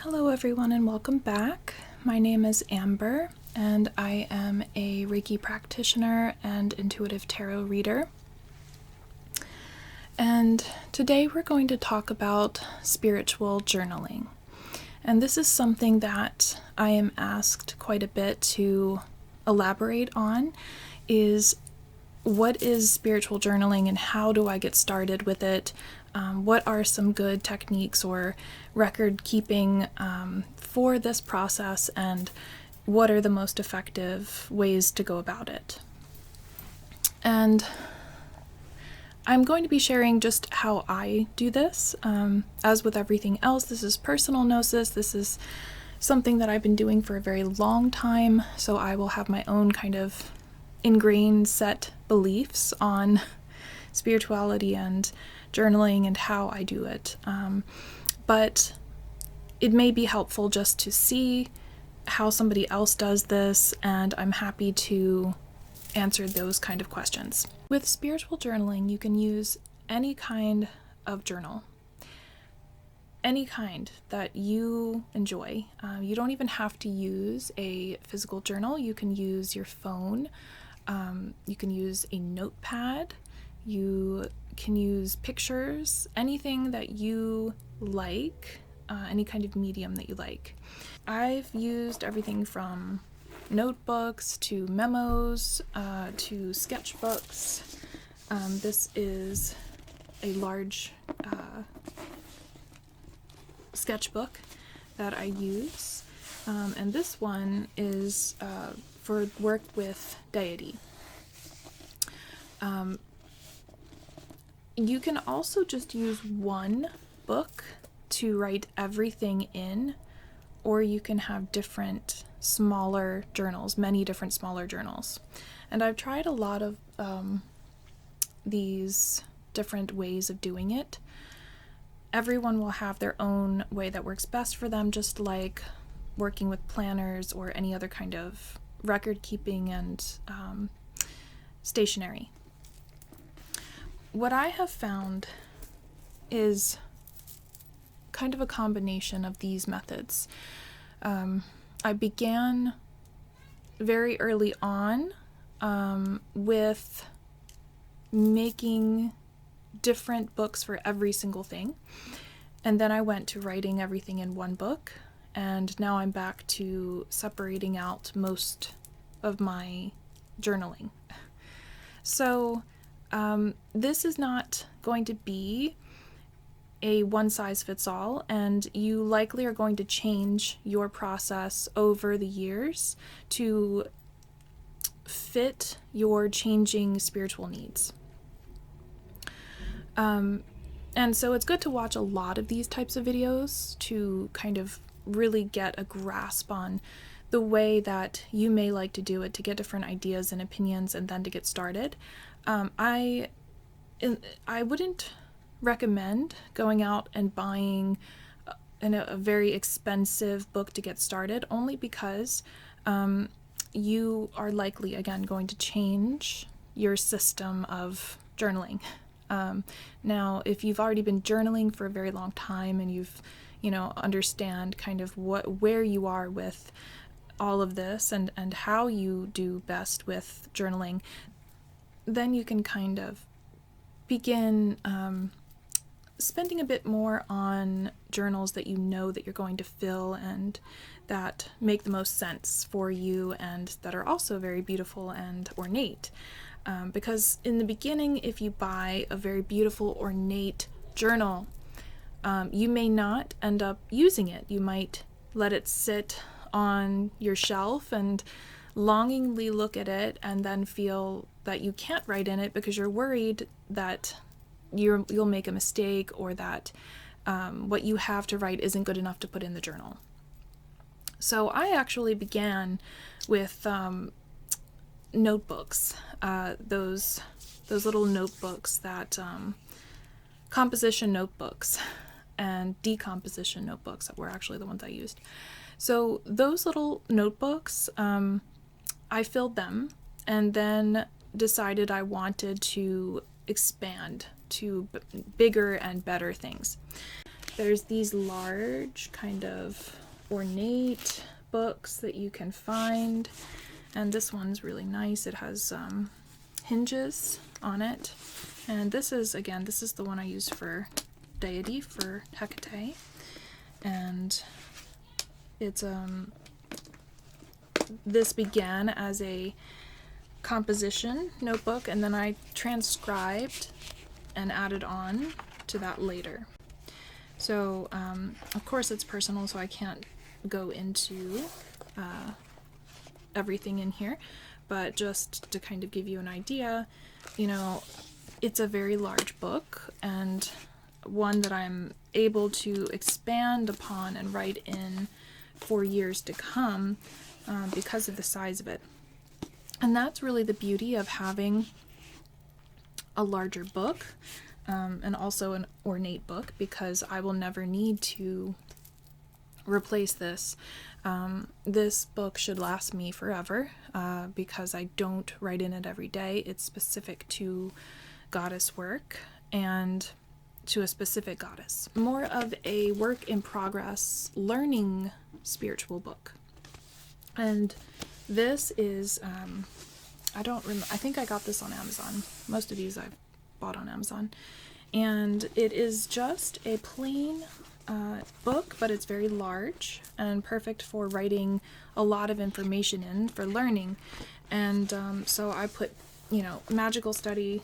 Hello everyone and welcome back. My name is Amber and I am a Reiki practitioner and intuitive tarot reader. And today we're going to talk about spiritual journaling. And this is something that I am asked quite a bit to elaborate on, is what is spiritual journaling and how do I get started with it? What are some good techniques or record keeping for this process, and what are the most effective ways to go about it? And I'm going to be sharing just how I do this. As with everything else, this is personal gnosis. This is something that I've been doing for a very long time, so I will have my own kind of ingrained set beliefs on spirituality and journaling and how I do it. But it may be helpful just to see how somebody else does this, and I'm happy to answer those kind of questions. With spiritual journaling, you can use any kind of journal, any kind that you enjoy. You don't even have to use a physical journal. You can use your phone. You can use a notepad. You can use pictures, anything that you like, any kind of medium that you like. I've used everything from notebooks to memos to sketchbooks. This is a large sketchbook that I use, and this one is for work with deity. You can also just use one book to write everything in, or you can have different smaller journals, many different smaller journals. And I've tried a lot of these different ways of doing it. Everyone will have their own way that works best for them, just like working with planners or any other kind of record keeping and stationery. What I have found is kind of a combination of these methods. I began very early on with making different books for every single thing, and then I went to writing everything in one book, and now I'm back to separating out most of my journaling. So this is not going to be a one-size-fits-all, and you likely are going to change your process over the years to fit your changing spiritual needs. And so it's good to watch a lot of these types of videos to kind of really get a grasp on the way that you may like to do it, to get different ideas and opinions, and then to get started. I wouldn't recommend going out and buying a very expensive book to get started, only because you are likely, again, going to change your system of journaling. Now, if you've already been journaling for a very long time and you've, understand kind of where you are with all of this and how you do best with journaling, then you can kind of begin spending a bit more on journals that you know that you're going to fill and that make the most sense for you and that are also very beautiful and ornate. Because in the beginning, if you buy a very beautiful, ornate journal, you may not end up using it. You might let it sit on your shelf and longingly look at it and then feel that you can't write in it because you're worried that you'll make a mistake, or that what you have to write isn't good enough to put in the journal. So I actually began with notebooks, those little notebooks that composition notebooks and decomposition notebooks that were actually the ones I used. So those little notebooks, I filled them and then decided I wanted to expand to bigger and better things. there's these large kind of ornate books that you can find, and this one's really nice. It has hinges on it, and this is the one I use for deity, for Hecate, and it's this began as a composition notebook, and then I transcribed and added on to that later. So of course it's personal, so I can't go into everything in here, but just to kind of give you an idea, you know, it's a very large book, and one that I'm able to expand upon and write in for years to come because of the size of it. And that's really the beauty of having a larger book, and also an ornate book, because I will never need to replace this. This book should last me forever, because I don't write in it every day. It's specific to goddess work and to a specific goddess. More of a work in progress learning spiritual book. And this is, I think I got this on Amazon. Most of these I've bought on Amazon. And it is just a plain book, but it's very large and perfect for writing a lot of information in for learning. And so I put, magical study,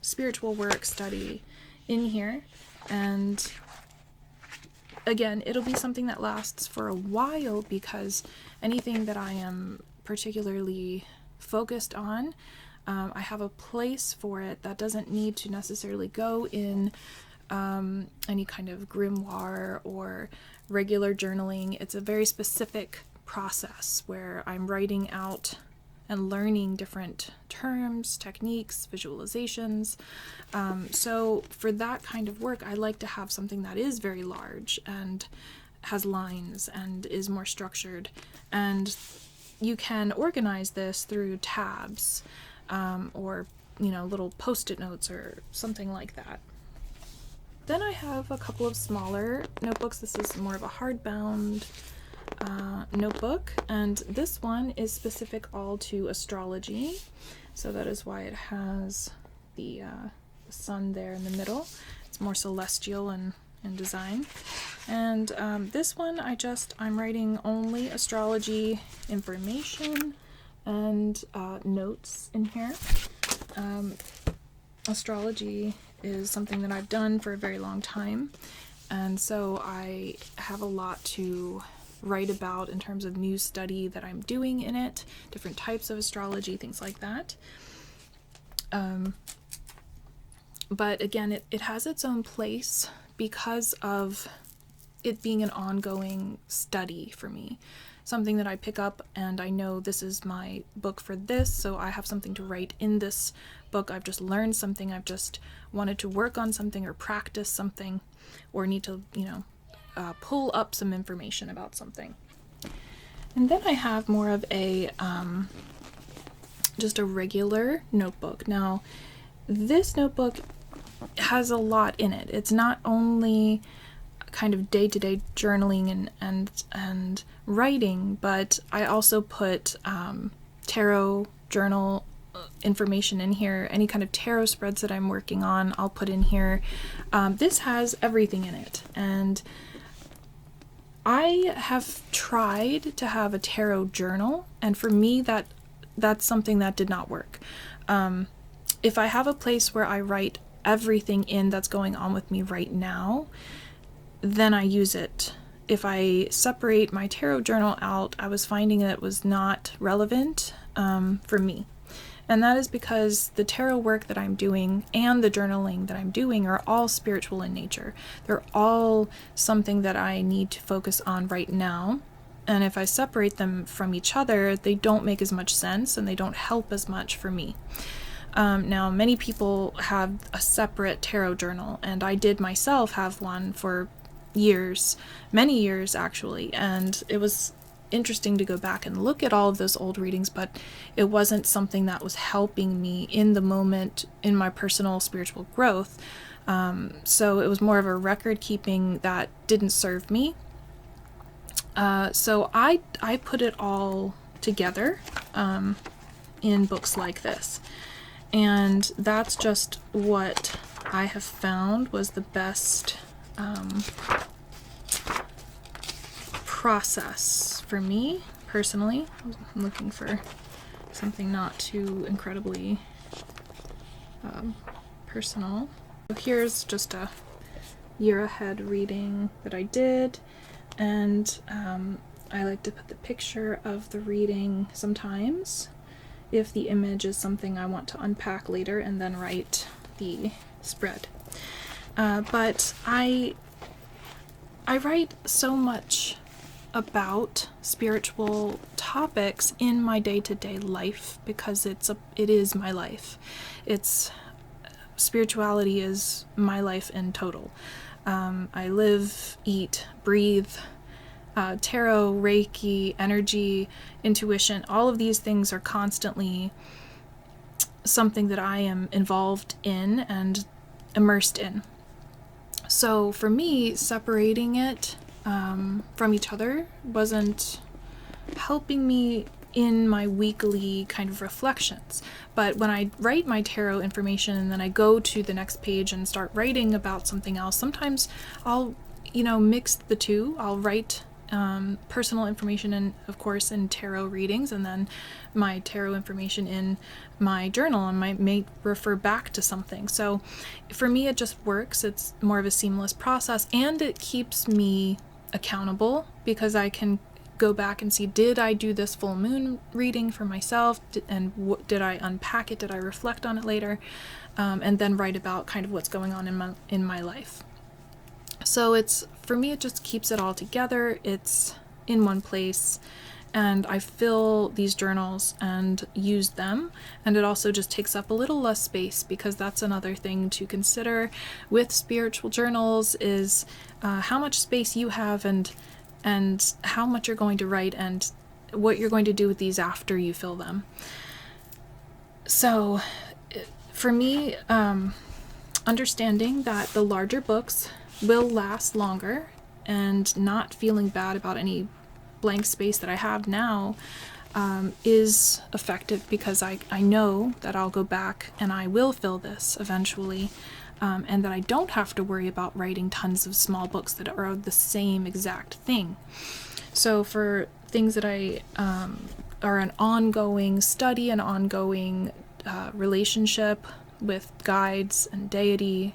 spiritual work study in here. And again, it'll be something that lasts for a while, because anything that I am particularly focused on, I have a place for it that doesn't need to necessarily go in any kind of grimoire or regular journaling. It's a very specific process where I'm writing out and learning different terms, techniques, visualizations. So for that kind of work, I like to have something that is very large and has lines and is more structured. And you can organize this through tabs, or little post-it notes or something like that. Then I have a couple of smaller notebooks. This is more of a hardbound notebook, and this one is specific all to astrology, so that is why it has the sun there in the middle. It's more celestial in design. And this one I'm writing only astrology information and notes in here. Astrology is something that I've done for a very long time, and so I have a lot to write about in terms of new study that I'm doing in it, different types of astrology, things like that. But again, it has its own place because of it being an ongoing study for me. Something that I pick up and I know this is my book for this, so I have something to write in this book. I've just learned something, I've just wanted to work on something or practice something, or need to, pull up some information about something. And then I have more of a, just a regular notebook. Now, this notebook has a lot in it. It's not only kind of day-to-day journaling and writing, but I also put tarot journal information in here. Any kind of tarot spreads that I'm working on, I'll put in here. This has everything in it, and I have tried to have a tarot journal, and for me that's something that did not work. If I have a place where I write everything in that's going on with me right now, then I use it. If I separate my tarot journal out, I was finding that it was not relevant for me. And that is because the tarot work that I'm doing and the journaling that I'm doing are all spiritual in nature. They're all something that I need to focus on right now. And if I separate them from each other, they don't make as much sense and they don't help as much for me. Now, many people have a separate tarot journal, and I did myself have one for years, many years actually, and it was interesting to go back and look at all of those old readings, but it wasn't something that was helping me in the moment in my personal spiritual growth. So it was more of a record keeping that didn't serve me. So I put it all together in books like this. And that's just what I have found was the best process for me personally. I'm looking for something not too incredibly personal. So here's just a year ahead reading that I did, and I like to put the picture of the reading sometimes if the image is something I want to unpack later, and then write the spread. But I write so much about spiritual topics in my day-to-day life because it is my life. Spirituality is my life in total. I live, eat, breathe tarot, Reiki, energy, intuition. All of these things are constantly something that I am involved in and immersed in. So for me, separating it from each other wasn't helping me in my weekly kind of reflections. But when I write my tarot information and then I go to the next page and start writing about something else, sometimes I'll, mix the two. I'll write personal information and of course in tarot readings, and then my tarot information in my journal, and may refer back to something. So for me it just works. It's more of a seamless process, and it keeps me accountable because I can go back and see, did I do this full moon reading for myself, and did I unpack it, did I reflect on it later, and then write about kind of what's going on in my life. So for me, it just keeps it all together. It's in one place, and I fill these journals and use them, and it also just takes up a little less space, because that's another thing to consider with spiritual journals is how much space you have and how much you're going to write and what you're going to do with these after you fill them. So for me, understanding that the larger books will last longer and not feeling bad about any blank space that I have now is effective, because I know that I'll go back and I will fill this eventually, and that I don't have to worry about writing tons of small books that are the same exact thing. So for things that I are an ongoing study, an ongoing relationship with guides and deity,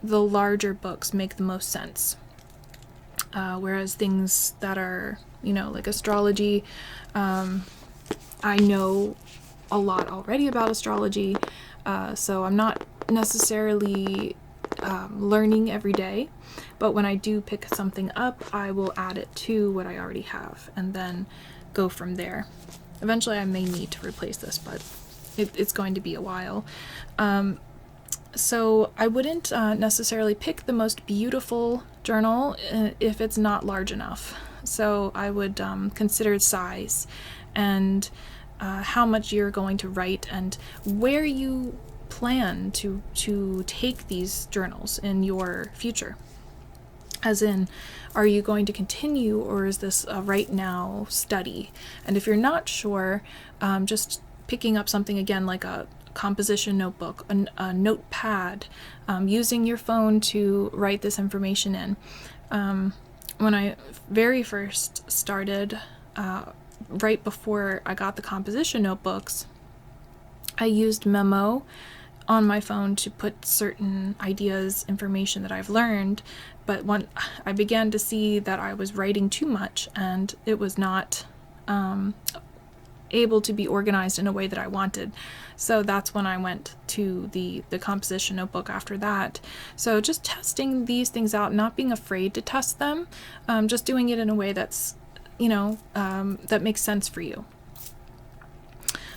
the larger books make the most sense. Whereas things that are, like astrology, I know a lot already about astrology, so I'm not necessarily learning every day, but when I do pick something up, I will add it to what I already have and then go from there. Eventually I may need to replace this, but it's going to be a while. So I wouldn't necessarily pick the most beautiful journal if it's not large enough. So I would consider size and how much you're going to write and where you plan to take these journals in your future. As in, are you going to continue, or is this a right now study? And if you're not sure, just picking up something again like a composition notebook, a notepad, using your phone to write this information in. When I very first started, right before I got the composition notebooks, I used Memo on my phone to put certain ideas, information that I've learned, but when I began to see that I was writing too much and it was not able to be organized in a way that I wanted. So that's when I went to the composition notebook after that. So just testing these things out, not being afraid to test them, just doing it in a way that's, that makes sense for you.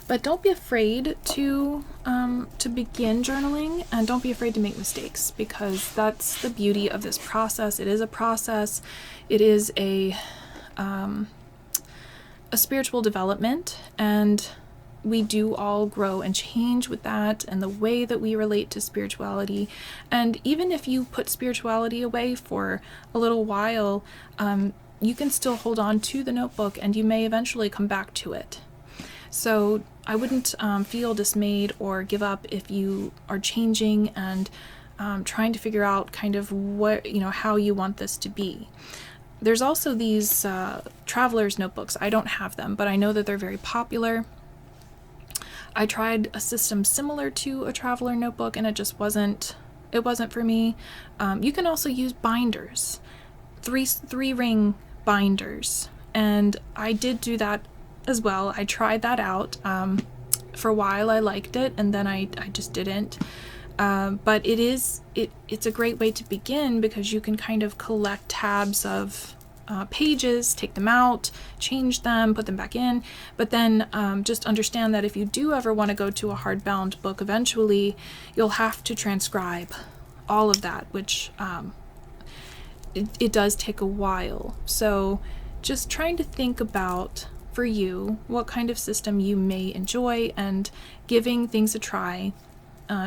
But don't be afraid to begin journaling, and don't be afraid to make mistakes, because that's the beauty of this process. It is a process. It is a spiritual development, and we do all grow and change with that and the way that we relate to spirituality. And even if you put spirituality away for a little while, you can still hold on to the notebook and you may eventually come back to it. So I wouldn't feel dismayed or give up if you are changing and trying to figure out kind of what, how you want this to be. There's also these traveler's notebooks. I don't have them, but I know that they're very popular. I tried a system similar to a traveler notebook and it just wasn't for me. You can also use binders, three ring binders, and I did do that as well. I tried that out. For a while I liked it, and then I just didn't. But it's a great way to begin because you can kind of collect tabs of pages, take them out, change them, put them back in. But then just understand that if you do ever want to go to a hardbound book eventually, you'll have to transcribe all of that, which it does take a while. So just trying to think about, for you, what kind of system you may enjoy and giving things a try.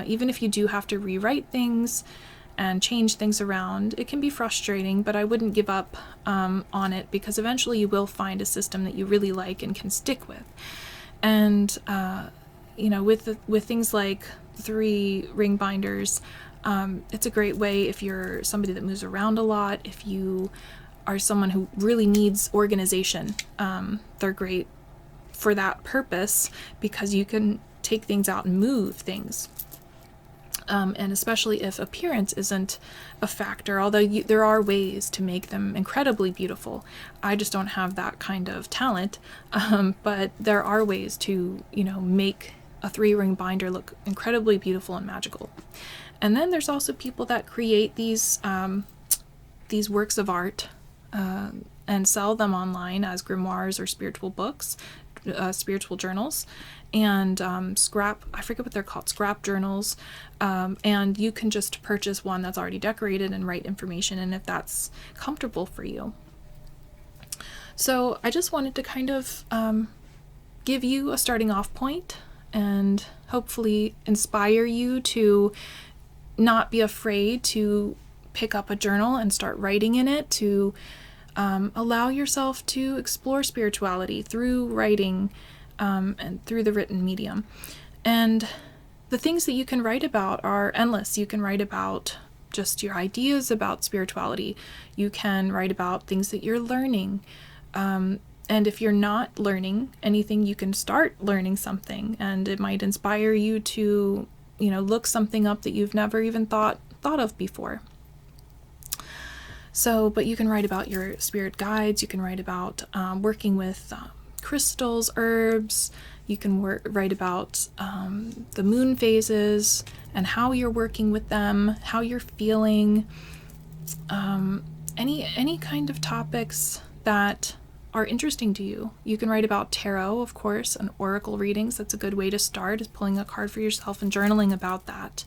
Even if you do have to rewrite things and change things around, it can be frustrating, but I wouldn't give up on it because eventually you will find a system that you really like and can stick with. And with things like 3 ring binders, it's a great way if you're somebody that moves around a lot, if you are someone who really needs organization. They're great for that purpose because you can take things out and move things. And especially if appearance isn't a factor, although there are ways to make them incredibly beautiful. I just don't have that kind of talent, but there are ways to, make a 3-ring binder look incredibly beautiful and magical. And then there's also people that create these works of art and sell them online as grimoires or spiritual books, spiritual journals, and I forget what they're called, scrap journals, and you can just purchase one that's already decorated and write information in if that's comfortable for you. So I just wanted to kind of give you a starting off point and hopefully inspire you to not be afraid to pick up a journal and start writing in it, to allow yourself to explore spirituality through writing and through the written medium. And the things that you can write about are endless. You can write about just your ideas about spirituality. You can write about things that you're learning. And if you're not learning anything, you can start learning something, and it might inspire you to, look something up that you've never even thought of before. So, but you can write about your spirit guides. You can write about working with crystals, herbs. You can write about the moon phases and how you're working with them, how you're feeling, any kind of topics that are interesting to you. You can write about tarot, of course, and oracle readings. That's a good way to start, is pulling a card for yourself and journaling about that.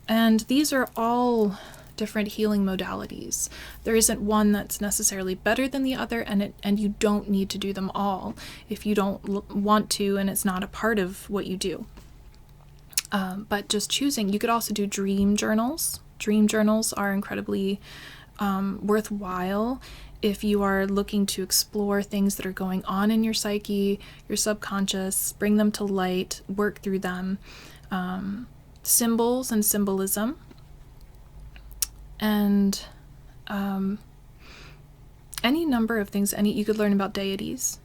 And these are all different healing modalities. There isn't one that's necessarily better than the other, and you don't need to do them all if you don't want to and it's not a part of what you do. But just choosing. You could also do dream journals. Dream journals are incredibly worthwhile if you are looking to explore things that are going on in your psyche, your subconscious, bring them to light, work through them. Symbols and symbolism. And any number of things. You could learn about deities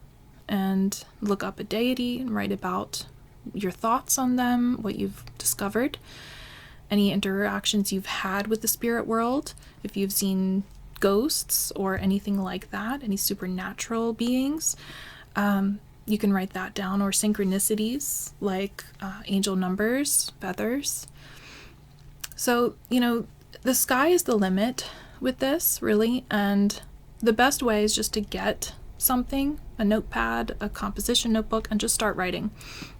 and look up a deity and write about your thoughts on them, what you've discovered, any interactions you've had with the spirit world, if you've seen ghosts or anything like that, any supernatural beings. You can write that down, or synchronicities like angel numbers, feathers. So, the sky is the limit with this, really, and the best way is just to get something, a notepad, a composition notebook, and just start writing,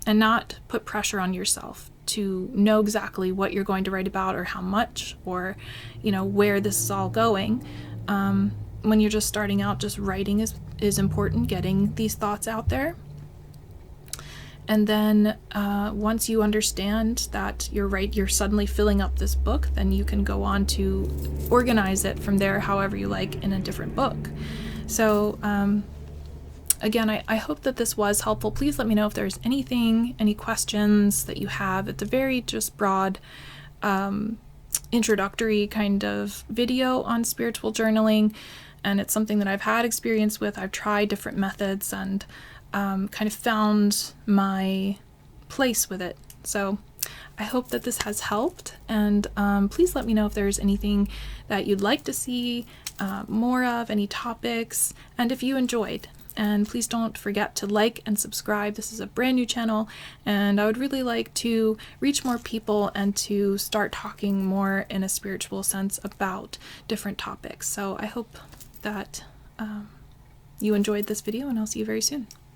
and not put pressure on yourself to know exactly what you're going to write about or how much, or, where this is all going. When you're just starting out, just writing is important, getting these thoughts out there. And then once you understand that you're suddenly filling up this book, then you can go on to organize it from there however you like in a different book. So again, I hope that this was helpful. Please let me know if there's any questions that you have. It's a very just broad introductory kind of video on spiritual journaling, and it's something that I've had experience with. I've tried different methods and kind of found my place with it. So I hope that this has helped, and please let me know if there's anything that you'd like to see more of, any topics, and if you enjoyed. And please don't forget to like and subscribe. This is a brand new channel, and I would really like to reach more people and to start talking more in a spiritual sense about different topics. So I hope that you enjoyed this video, and I'll see you very soon.